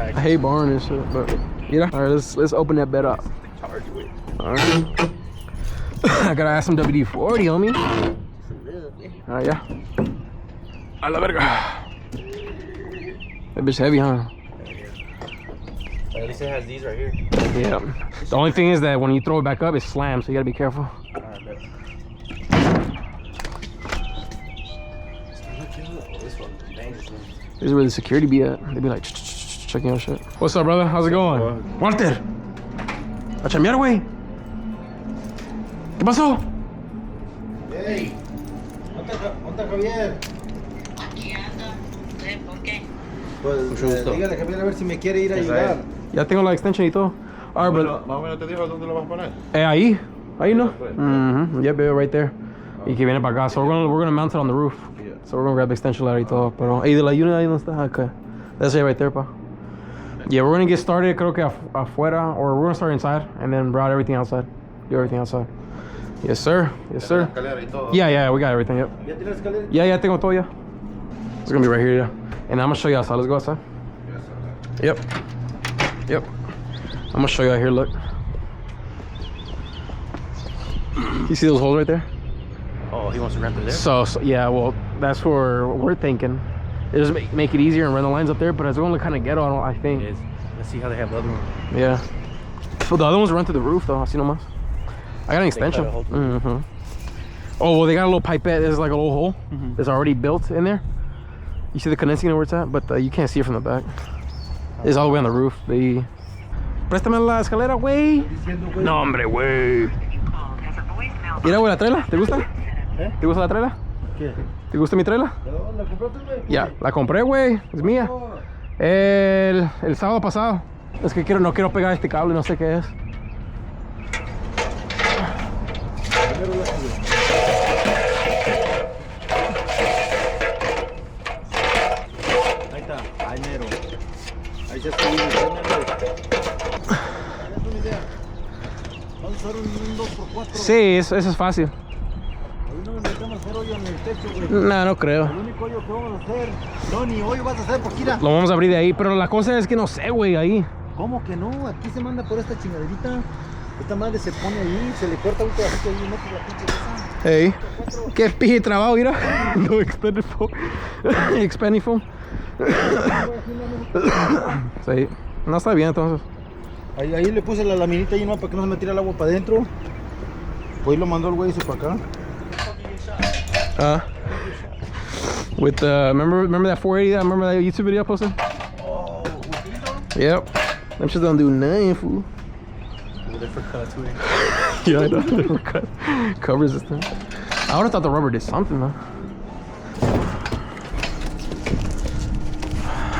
I hate barring and shit, but yeah. All right, let's open that bed up. All right. I gotta add some WD-40 on me. All right, yeah. I love it. That bitch heavy, huh? At least it has these right here. Yeah. The only thing is that when you throw it back up, it slams, so you gotta be careful. This is where the security be at. They be like checking out shit. What's up, brother? How's it going? Walter. A chambear, güey. ¿Qué pasó? Hey, ¿dónde está Javier? Aquí anda. ¿Por qué? Pues dígale a Javier a ver si me quiere ir a ayudar. Ya tengo la extension y todo. Alright, brother. Más o menos te dijo dónde lo vas a poner. Ahí. Ahí, no? Yeah, baby, right there. Y que viene para acá. So we're gonna mount it on the roof. So we're gonna grab the extension ladder y todo. Pero, de la unit ahí no está. Okay. That's it right there, pa. Yeah, we're gonna get started, creo que afuera, or we're gonna start inside and then route everything outside. Do everything outside. Yes, sir. Yes, sir. Yeah, we got everything. Yep. ¿Ya tienes escalera? Yeah, tengo todo ya. It's gonna be right here, yeah. And I'm gonna show you outside. Let's go outside. Yep. I'm gonna show you out here. Look. You see those holes right there? Oh, he wants to run through there? So yeah, well, that's where we're thinking. It just make it easier and run the lines up there, but it's going to kind of ghetto, I think. It is. Let's see how they have the other one. Yeah. So the other ones run through the roof, though. I see no más. I got an extension. Oh, well, they got a little pipette. There's like a little hole that's already built in there. You see the condensing where it's at, but you can't see it from the back. It's all the way on the roof. Préstame la escalera, güey. No, hombre, güey. Mira, güey, la trela. ¿Te gusta? ¿Te gusta la trela? ¿Qué? ¿Te gusta mi trela? ¿La compraste, güey? Ya, la compré, güey. Es mía. El sábado pasado. Es que no quiero pegar este cable, no sé qué es. Ahí está, ahí mero. Ahí se está viendo. Vamos a usar un 2x4. Sí, eso es fácil. Ahí no me metemos a hacer hoyo en el techo, güey. No creo. El único hoyo que vamos a hacer. No, ni hoyo vas a hacer porque mira. Lo vamos a abrir de ahí, pero la cosa es que no sé, güey, ahí. ¿Cómo que no? Aquí se manda por esta chingaderita. Esta madre se pone ahí, se le corta un pedacito ahí y mete la pinche esa. Hey. Qué pije trabajo, mira. No expanded foam. Expanding foam. Sí. No está bien entonces. Ahí le puse la laminita ahí, ¿no? Para que no se me tire el agua para adentro. Pues lo mandó el güey ese para acá. With remember that 480? Remember that YouTube video I posted? Oh, yep. Them shit don't do nothing, fool. Different cuts, güey. Yeah, I know. Different cut. Covers this thing. I would have thought the rubber did something, though.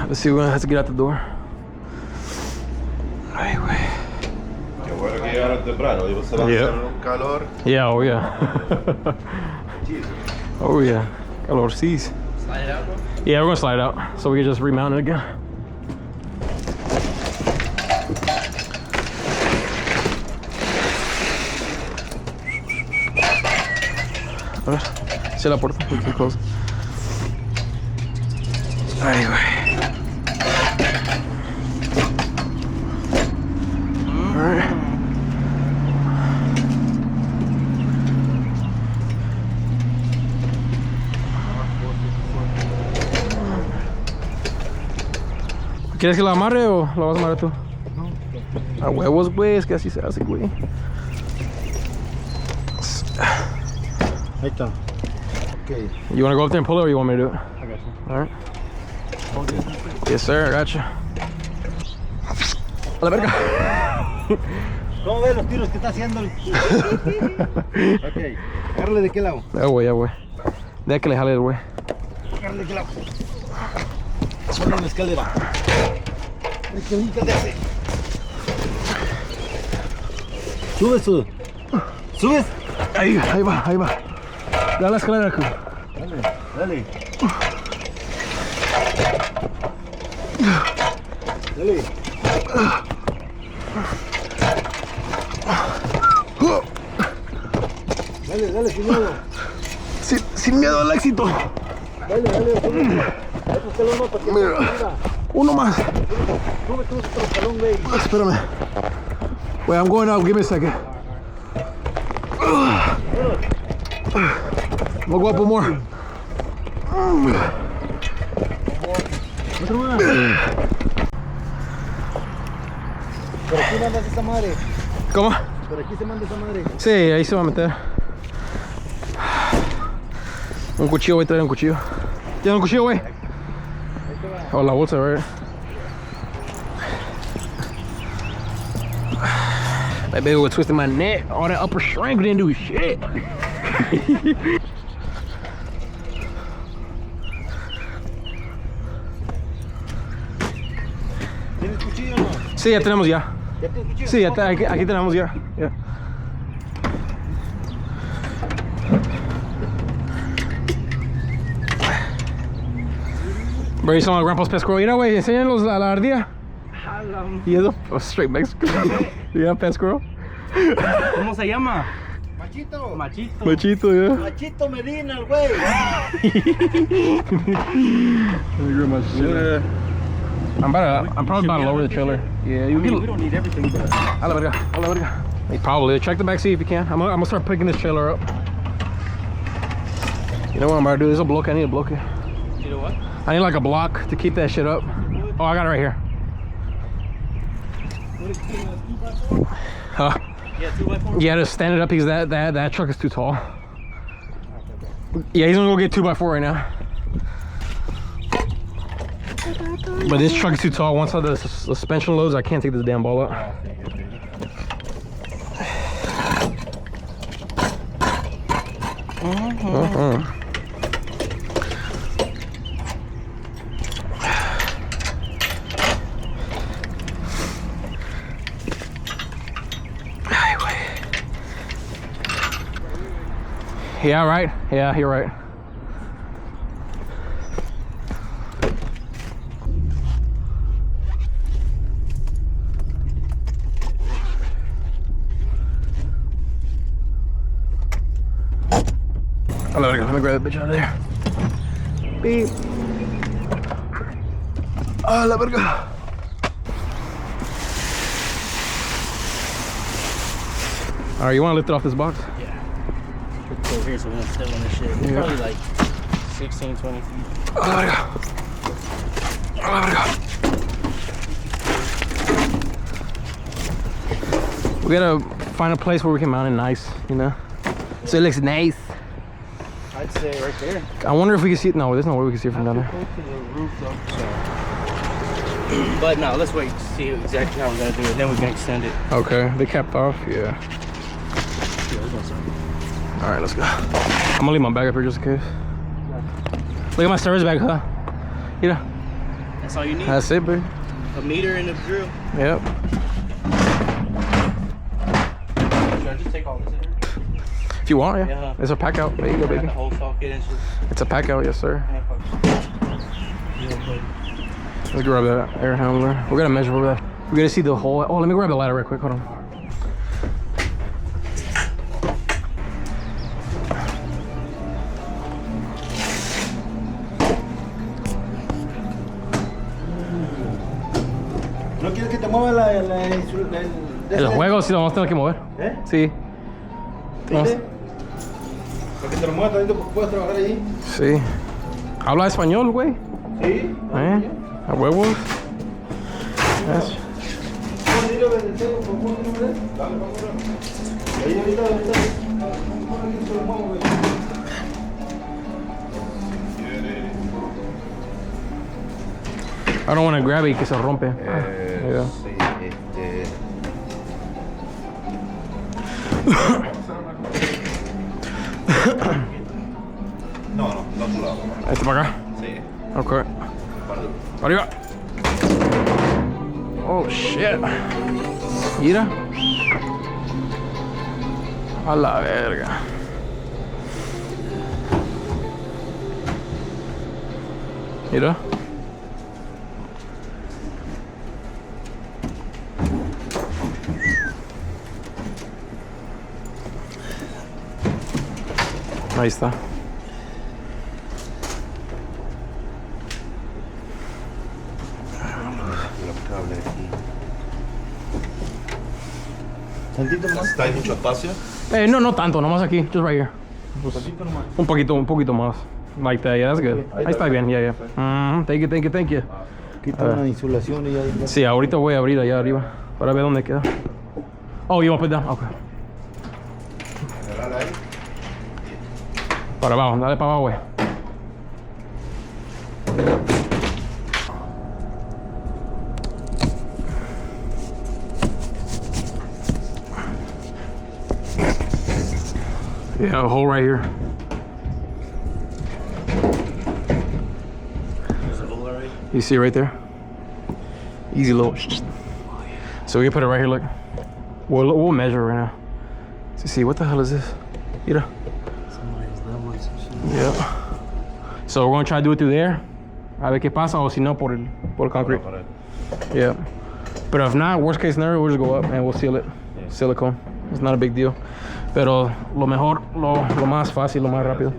Let's see, we're gonna have to get out the door. Ay, güey. Qué bueno que llegaron temprano. Y se va a hacer un calor. Yeah, oh yeah. Oh yeah. Calor, seas. Slide it out, bro? Yeah, we're gonna slide it out so we can just remount it again. A ver, cierra la puerta, we can close. Ay, güey. Alright. ¿Quieres que la amarre o la vas a amarrar tú? No. A huevos, güey, es que así se hace, güey. ahí está. Okay. You want to go up there and pull it or you want me to do it? I got you. Alright. Yes, sir, I got you. A la verga. ¿Cómo ves los tiros que está haciendo el... Ok, agárrale de qué lado. Ya, güey, ya, güey. Deja que le jale el güey. Agárrale de qué lado. Ponle en la escalera. Hay que brincarle. Subes, sube. ¿Subes? Ahí va, ahí va. Dale la escalera, aquí. Dale, dale. Dale. Dale, dale, sin miedo. Sin miedo al éxito. Dale, dale. Otro escalón más para que Mira. Uno más. Sube tú otro escalón, güey. Espérame. Wait, I'm going up. Give me a second. We'll go up one more. Otro más. Por aquí mandas esa madre. ¿Cómo? Por aquí se manda esa madre. Sí, ahí se va a meter. Un cuchillo, voy a traer un cuchillo. ¿Tienes un cuchillo, güey? Oh, la bolsa, right? That baby was twisting my neck. All that upper strength didn't do shit. ¿Tienes cuchillo o no? Sí, ya tenemos ya. ¿Ya tienes cuchillo? Sí, ya está, aquí tenemos ya. Yeah. Bro, you saw my grandpa's pescaro. Mira, güey, enséñanos a la ardilla. Y eso, straight Mexican. Yeah, pescaro. ¿Cómo se llama? Machito. Machito. Machito, yeah. Machito Medina, el güey. I'm probably about to lower the trailer. Yeah, We don't need everything, but A la verga, a la verga. Hey, probably. Check the back seat if you can. I'm gonna start picking this trailer up. You know what I'm about to do? There's a block. I need a block. you know what? I need like a block to keep that shit up. Oh, I got it right here. Huh? Yeah, 2x4. Yeah, just stand it up because that truck is too tall. Yeah, he's gonna go get 2x4 right now. But this truck is too tall. Once all the suspension loads, I can't take this damn ball up. Yeah, right. Yeah, you're right. Let me grab that bitch out of there. Beep. Oh, la verga. All right, you want to lift it off this box? Yeah. Put it over here so we don't step on this shit. It's Yeah. probably like 16, 20 feet. Oh, la verga. Oh, la verga. We gotta find a place where we can mount it nice, you know? So it looks nice. I'd say right there. I wonder if we can see it. No, there's no way we can see it from down there. Close to the roof though. So. But no, let's wait to see exactly how we're gonna do it. Then we can extend it. Okay, they capped off, yeah. All right, let's go. I'm gonna leave my bag up here just in case. Look at my service bag, huh? You know, That's all you need. that's it, baby. A meter and a drill. Yep. Should I just take all this in here? If you want, yeah. Yeah. It's a pack out. There you go, Got baby. the whole socket and shit. It's a pack out, yes, sir. Yeah, fuck. Let's grab that air handler. We're gonna measure over that. We gotta see the whole. Oh, let me grab the ladder real quick. Hold on. ¿No quieres que te mueva el El juego sí lo vamos a tener que mover. ¿Eh? Sí. Vamos- ¿Dile? Para que te lo mueva tantito porque puedes trabajar ahí. Sí. Habla español, güey. Sí. A huevos. Yes. Dile, bendecelo, por favor, ¿no ves? Dale, vamos a ver. Ahí ahorita. Vamos a ver quién se lo muevo, güey. I don't want to grab it que se rompe. Yeah. Sí, No, no otro lado. Este para acá. Sí. Ok. Arriba. Oh shit. Mira. A la verga. Mira. Ahí está. cable aquí. Tantito más. ¿Está mucho espacio? No, no tanto, nomás aquí, just right here. Tantito nomás. Un poquito más. Like that, yeah, that's good. Ahí está bien, yeah, yeah. Thank you. Quita una insulación y ya. Sí, ahorita voy a abrir allá arriba para ver dónde queda. Oh, you want to put down? Okay. Agarrarla ahí. Para abajo, dale para abajo, güey. Yeah, a hole right here. There's a hole already. You see it right there? Easy little. So we can put it right here, look. We'll measure right now. To see, what the hell is this? Mira. Somebody's level some shit. Yeah. So we're gonna try to do it through there. A ver qué pasa, o si no, por el concrete. Yeah. But if not, worst case scenario, we'll just go up and we'll seal it. Yeah. Silicone. It's not a big deal. Pero lo mejor, lo más fácil, lo más rápido.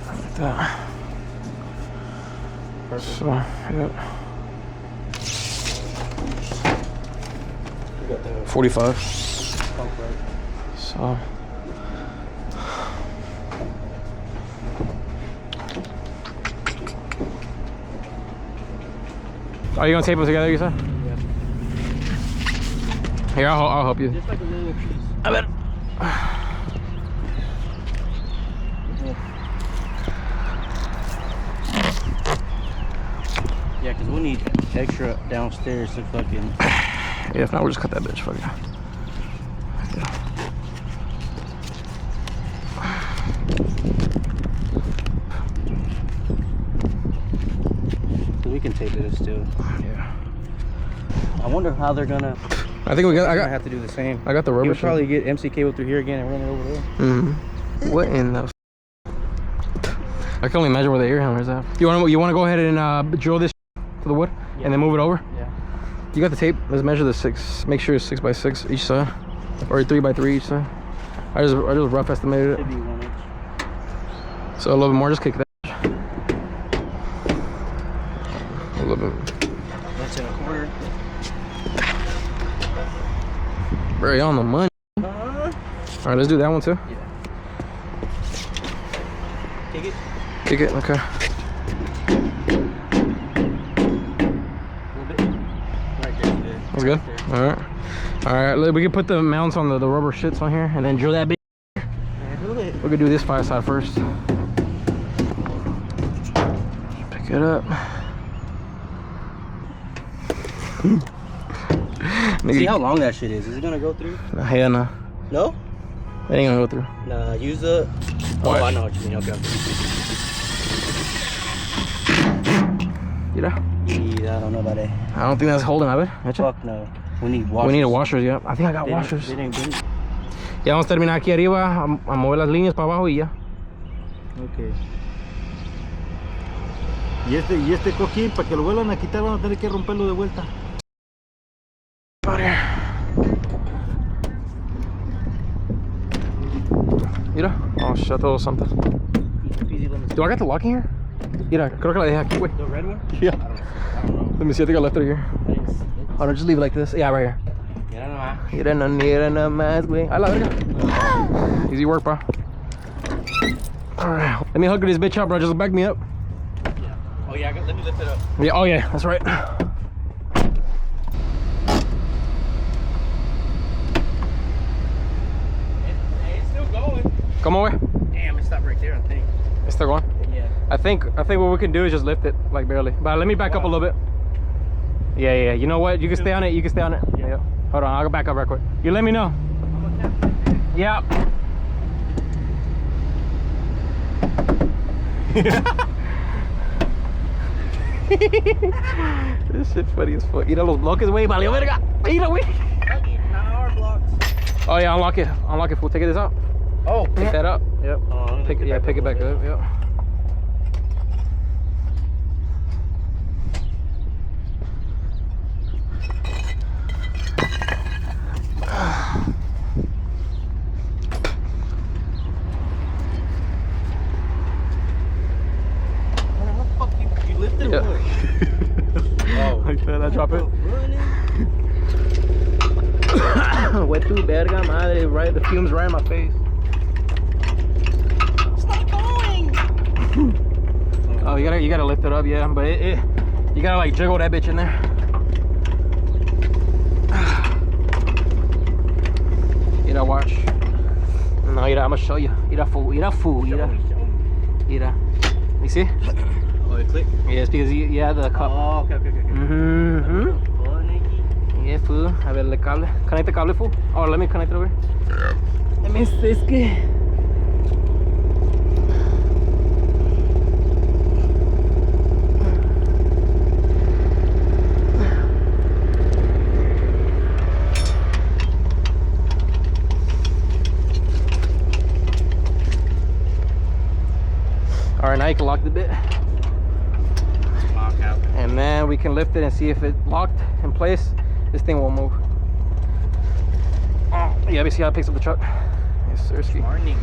Like that. So, yeah. 45. So. Are you gonna tape them together, you said? Yeah. Here, I'll help you. Just like a little piece. A ver. Yeah, because we'll need extra downstairs to fucking. Yeah, if not, we'll just cut that bitch. Fuck it. We can tape it still. Yeah. I wonder how they're gonna. I think we got. I have to do the same. I got the rubber. You'll probably get MC cable through here again and run it over there. Mm-hmm. What in the? I can only imagine where the air hammer is at. You want to go ahead and drill this to the wood and then move it over? Yeah. You got the tape. Let's measure the 6. Make sure it's 6 by 6 each side, or 3 by 3 each side. I just rough estimated it. Should be 1 inch. So a little bit more. Just kick that. A little bit. That's in a quarter. Very on the money. All right, let's do that one too. Yeah. Take it. Kick it. Okay. A little bit. Right there. Good. That's good. Right All right. All right. We can put the mounts on the rubber shits on here and then drill that bit. there. Handle it. We're gonna do this fire side first. Pick it up. See how long that shit is. Is it gonna go through? Hell no. No? It ain't gonna go through. Nah, use the. What? Oh, I know what you mean. Okay. You know? Yeah, I don't know about that. I don't think that's holding a ver. Echa. Fuck no. We need washers. We need a washers, yeah. I think I got They washers. didn't bring. Ya vamos a terminar aquí arriba, a mover las líneas para abajo y ya. Ok. Y este cojín, para que lo vuelvan a quitar, van a tener que romperlo de vuelta. Mira, oh shut the something. Easy lemons. Do I got the lock in here? Mira, creo que la dejé aquí, güey. The red one? Yeah. I don't know. Let me see, I think I left it here. It's, Oh no, just leave it like this. Yeah, right here. yeah, I don't know. Mira, no mira nada más, güey. A la verga. Easy work, bro. Alright, let me hook this bitch up, bro. Just back me up. Yeah. Oh yeah, let me lift it up. Yeah, oh yeah, that's right. It's still going. Come on, way. Damn, it stopped right there, I think. It's still going. Yeah. I think what we can do is just lift it, like barely. But let me back up a little bit. Yeah. You know what? You can stay on it. You can stay on it. Yeah. Hold on, I'll go back up real quick. You let me know. Yeah. This shit funny as fuck. Mira los bloques, güey. Valió verga. Mira, güey. Oh yeah, unlock it. Unlock it. We'll take this out. Oh, Pick that up. Yep. Pick it back up. Yep. I drop it. Wet tu verga madre, right? The fumes right in my face. Stop going! Oh, you gotta lift it up, yeah. But you gotta like jiggle that bitch in there. You know, watch. No, I'm gonna show you. Fool. You see? Oh, it clicked? Yeah, it's because you have the cup. Oh, okay. Yeah, fool. A ver, el cable. Connect the cable, fool. Oh, let me connect it over. Let me see. Es que... Alright, now you can lock the bit. Lock out. And then we can lift it and see if it's locked in place. This thing won't move. Oh, yeah, we see how it picks up the truck. Yes, sir. Morning.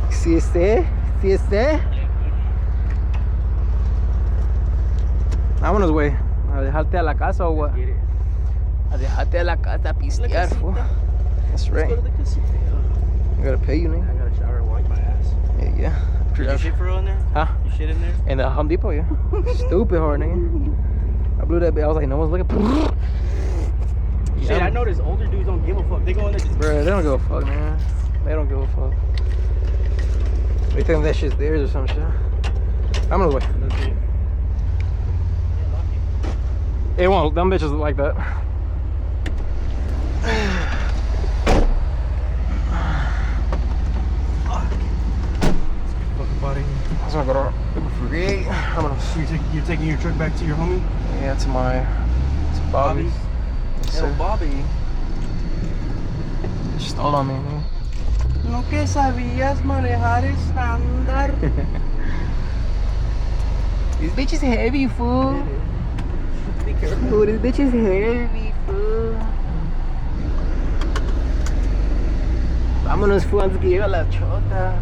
See este? Vámonos, güey. A dejarte a la casa o what? Get it. A dejarte a la casa a pistear, fool. That's right. Let's go to the casino. I gotta pay you, I nigga. gotta shower and wipe my ass. Yeah. Did you shit for real in there? Huh? You shit in there? In the Home Depot, yeah. Stupid hard, nigga. I blew that bit. I was like, no one's looking. Shit, I noticed older dudes don't give a fuck. They go in there just... Bro, they don't give a fuck, man. They don't give a fuck. They think that shit's theirs or some shit. I'm gonna wait. It won't. Them bitches look like that. Buddy. I was gonna go to free. I'm gonna. You're taking your truck back to your homie? Yeah, to Bobby's. Yes, Hello, sir. Bobby. She stole on me, man. No que sabías manejar estándar. This bitch is heavy, fool. Be careful. Ooh, this bitch is heavy, fool. Vámonos, fool, antes que llegue la chota.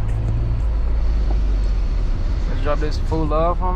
Let's drop this fool off on me.